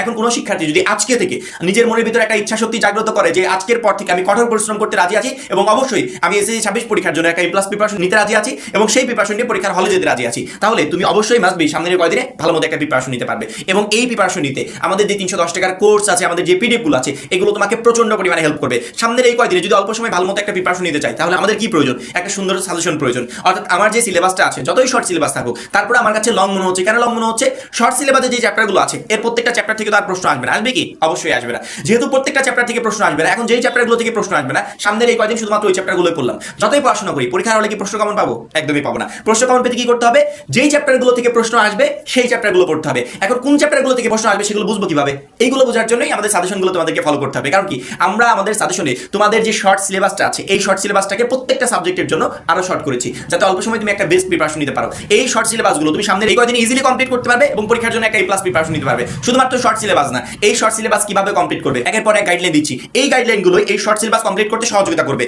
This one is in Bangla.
এখন কোনো শিক্ষার্থী যদি আজকে থেকে নিজের মনের ভিতরে একটা ইচ্ছা শক্তি জাগ্রত করে যে আজকের পর থেকে আমি কঠোর পরিশ্রম করতে রাজি আছি এবং অবশ্যই আমি এসএসসি 26 পরীক্ষার জন্য একটা A+ প্রিপারেশন নিতে রাজি আছি এবং সেই প্রিপারেশন নিয়ে পরীক্ষার হলে যেতে রাজি আছি, তাহলে তুমি অবশ্যই মাস্ট বি সামনের কয়েকদিনে ভালো মতো একটা প্রিপারেশন নিতে পারবে। এবং এই প্রিপারেশন নিতে আমাদের যে 310 টাকার কোর্স আছে, আমাদের যে পিডিএফ গুলো আছে, এগুলো তোমাকে প্রচন্ড পরিমাণে হেল্প করবে। সামনের এই কয়েকদিনে যদি অল্প সময় ভালো মতো একটা প্রিপারেশন নিতে চাই, তাহলে আমাদের কি প্রয়োজন? একটা সুন্দর সাজেশন প্রয়োজন। অর্থাৎ আমার যে সিলেবাসটা আছে, যতই শর্ট সিলেবাস থাকুক, তারপরে আমার কাছে লং মনে হচ্ছে। কেন লং মনে হচ্ছে? শর্ট সিলেবাসে যে চ্যাপ্টারগুলো আছে, এর প্রত্যেকটা চ্যাপ্টার থেকে তো আর প্রশ্ন আসবে না। আসবে কি? অবশ্যই আসবে না। যেহেতু প্রত্যেকটা চ্যাপ্টার থেকে প্রশ্ন আসবে না, এখন যেই চ্যাপ্টারগুলো থেকে প্রশ্ন আসবে না, সামনের এই কয়েকদিন শুধুমাত্র ওই চ্যাপ্টারগুলোই পড়লাম। যতই পড়াশোনা করি, পরীক্ষার হলে কি প্রশ্ন কমন পাবো? একদমই পাবো না। প্রশ্ন কমন পেতে কি করতে হবে? যেই চ্যাপ্টারগুলো থেকে প্রশ্ন আসবে সেই চ্যাপ্টারগুলো পড়তে হবে। এখন কোন চ্যাপ্টারগুলো থেকে প্রশ্ন আসবে সেগুলো বুঝবো কিভাবে? এইগুলো বোঝার জন্যই আমাদের সাজেশনগুলো তোমাদেরকে ফলো করতে হবে। কারণ কি, আমরা আমাদের সাজেশনে তোমাদের যে শর্ট সিলেবাসটা আছে, এই শর্ট সিলেবাসটাকে প্রত্যেকটা সাবজেক্টের জন্য আরো শর্ট করেছি, যাতে অল্প সময় তুমি একটা বেস্ট প্রিপারেশন নিতে পারো। এই শর্ট সিলেবাসগুলো তুমি সামনের এই কয়েকদিন ইজিলি কমপ্লিট করতে পারবে এবং পরীক্ষার জন্য একটা A+ প্রিপারেশন নিতে পারবে। শুধুমাত্র শর্ট সিলেবাস না, এই শর্ট সিলেবাস কিভাবে কমপ্লিট করবে একের পর এক গাইডলাইন দিচ্ছি। এই গাইডলাইনগুলো এই শর্ট সিলেবাস কমপ্লিট করতে সহযোগিতা করবে।